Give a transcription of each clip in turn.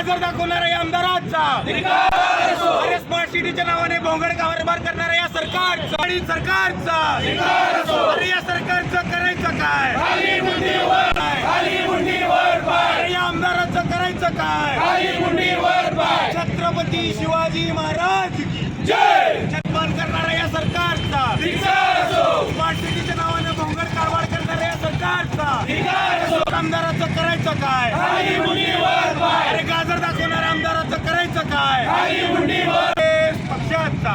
गाजर दाखवणाऱ्या या आमदारांचा अरे स्मार्ट सिटीच्या नावाने भोंगड कारभार करणाऱ्या या सरकारचा आणि सरकारचा अरे या सरकारचं करायचं काय? अरे या आमदारांचं करायचं काय? छत्रपती शिवाजी महाराज की जय. छतमान करणाऱ्या या सरकारचा स्मार्ट सिटीच्या नावाने भोंगड कारभार करणाऱ्या या सरकारचा आमदाराचं करायचं काय? अरे गाजर दाखवणाऱ्या आमदाराचं करायचं काय? पक्षाचा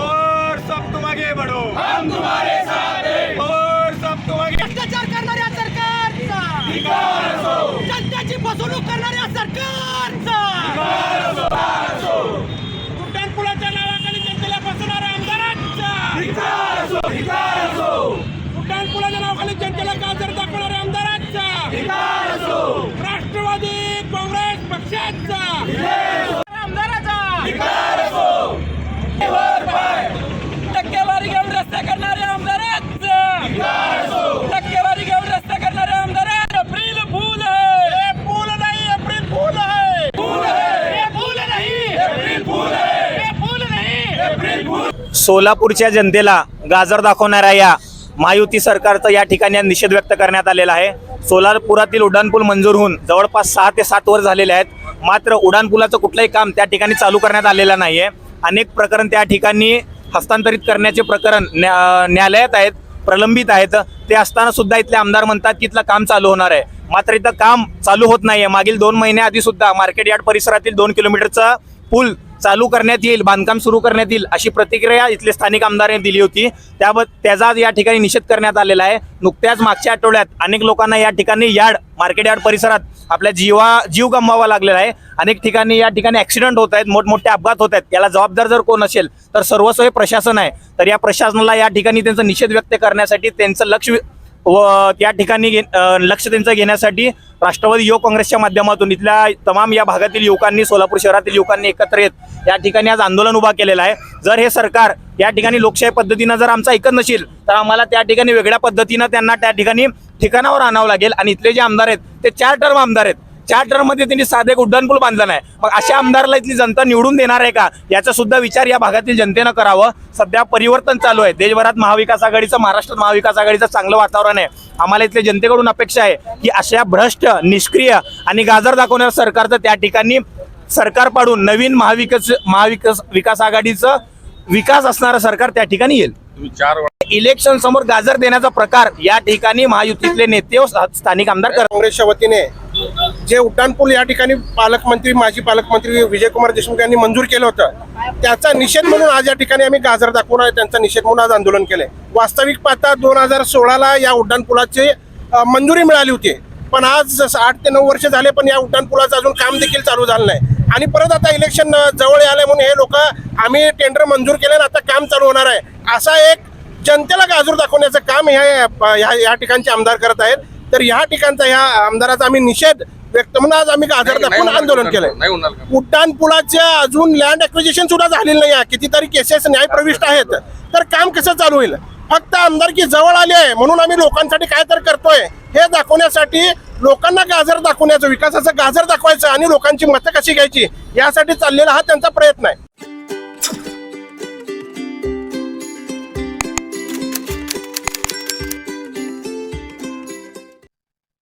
और सब तुम आगे बढ़ो, हम तुम्हारे साथ हैं. और सब तुम आगे. भ्रष्टाचार करणाऱ्या सरकारचा, जनतेची फसवणूक करणाऱ्या सरकारचा, उड्डाणपुलाच्या नावाखाली जनतेला फसवणाऱ्या आमदारांचा, उड्डाणपुलाच्या नावाखाली जनतेला गाजर दाखवणाऱ्या आमदारांचा, राष्ट्रवादी काँग्रेस पक्षाचा आमदाराचा टक्केवारी घेऊन रस्ते करणाऱ्या आमदारांचा, टक्केवारी घेऊन रस्ते करणाऱ्या आमदारांचा एप्रिल फूल है, फूल नहीं एप्रिल फूल है, फूल नहीं एप्रिल फूल है, फूल नहीं एप्रिल फूल. सोलापूरच्या जनतेला गाजर दाखवणाऱ्या या महायुती सरकारचा या ठिकाणी निषेध व्यक्त करण्यात आलेला आहे. सोलापुरातील उड्डाणपूल मंजूर होऊन जवळपास 6 ते 7 वर्ष झालेले आहेत, मात्र उड्डाणपुलाचं कुठलंही काम त्या ठिकाणी चालू करण्यात आलेलं नाही आहे. अनेक प्रकरण त्या ठिकाणी हस्तांतरित करण्याचे प्रकरण न्यायालयात आहेत, प्रलंबित आहेत. ते असताना सुद्धा इथले आमदार म्हणतात की इथलं काम चालू होणार आहे, मात्र इथं काम चालू होत नाही आहे. मागील 2 महिन्याआधी सुद्धा मार्केट यार्ड परिसरातील 2 किलोमीटरचा पूल चालू करण्यात येईल, बांधकाम सुरू करण्यात येईल अशी प्रतिक्रिया इथले स्थानिक आमदारांनी दिली होती. त्याचा या ठिकाणी निषेध करण्यात आलेला आहे. नुकत्याच मागच्या आठवड्यात अनेक लोकांना या ठिकाणी मार्केट यार्ड परिसरात आपल्या जीव गमवावा लागलेला आहे. अनेक ठिकाणी या ठिकाणी ॲक्सिडेंट होत आहेत, मोठमोठे अपघात होत आहेत. याला जबाबदार जर कोण असेल तर सर्वस्व हे प्रशासन आहे. तर या प्रशासनाला या ठिकाणी त्यांचा निषेध व्यक्त करण्यासाठी, त्यांचं लक्ष या ठिकाणी लक्ष त्यांचं घेण्यासाठी राष्ट्रवादी युवक काँग्रेसच्या माध्यमातून इथल्या तमाम या भागातील युवकांनी, सोलापूर शहरातील युवकांनी एकत्र येत या ठिकाणी आज आंदोलन उभा केलेलं आहे. जर हे सरकार या ठिकाणी लोकशाही पद्धतीनं जर आमचं ऐकत नसेल तर आम्हाला त्या ठिकाणी वेगळ्या पद्धतीनं त्यांना त्या ठिकाणी ठिकाणावर आणावं लागेल. आणि इथले जे आमदार आहेत ते 4 टर्म आमदार आहेत, 4 टर्ममध्ये त्यांनी साधे एक उड्डाणपूल बांधला नाही. मग अशा आमदाराला इथली जनता निवडून देणार आहे का, याचा सुद्धा विचार या भागातील जनतेनं करावं. सध्या परिवर्तन चालू आहे देशभरात, महाविकास आघाडीचं, महाराष्ट्रात महाविकास आघाडीचं चांगलं वातावरण आहे. आम्हाला इथल्या जनतेकडून अपेक्षा आहे की अशा भ्रष्ट, निष्क्रिय आणि गाजर दाखवणाऱ्या सरकारचं त्या ठिकाणी सरकार पाडून नवीन महाविकास आघाडीचं विकास असणारं सरकार त्या ठिकाणी येईल. इलेक्शन समोर गाजर देण्याचा प्रकार या ठिकाणी महायुतीतले नेते व स्थानिक आमदार करतात. काँग्रेसच्या वतीने जे उड्डाणपूल या ठिकाणी माजी पालकमंत्री विजयकुमार देशमुख यांनी मंजूर केलं होतं, त्याचा निषेध म्हणून आज या ठिकाणी आम्ही गाजर दाखवून त्यांचा निषेध म्हणून आज आंदोलन केलंय. वास्तविक पाहता 2016ला या उड्डाणपुलाची मंजुरी मिळाली होती, पण आज 8 ते 9 वर्ष झाले, पण या उड्डाणपुलाचं अजून काम देखील चालू झालं नाही. आणि परत आता इलेक्शन जवळ आले म्हणून हे लोक आम्ही टेंडर मंजूर केले, आता काम चालू होणार आहे असा एक जनतेला गाजर दाखवण्याचं काम या ठिकाणचे आमदार करत आहेत. तर या ठिकाणचा या आमदाराचा आम्ही निषेध व्यक्त म्हणून आज आम्ही गाजर दाखवून आंदोलन केलंय. उड्डाणपुलाच्या अजून लँड ॲक्विजिशन सुद्धा झालेलं नाही आहे, कितीतरी केसेस न्यायप्रविष्ट आहेत. तर काम कसं चालू होईल? फक्त आमदारकी जवळ आली आहे म्हणून आम्ही लोकांसाठी काय तर करतोय हे दाखवण्यासाठी, लोकांना गाजर दाखवण्याचं, विकासाचं गाजर दाखवायचं आणि लोकांची मतं कशी घ्यायची यासाठी चाललेला हा त्यांचा प्रयत्न आहे.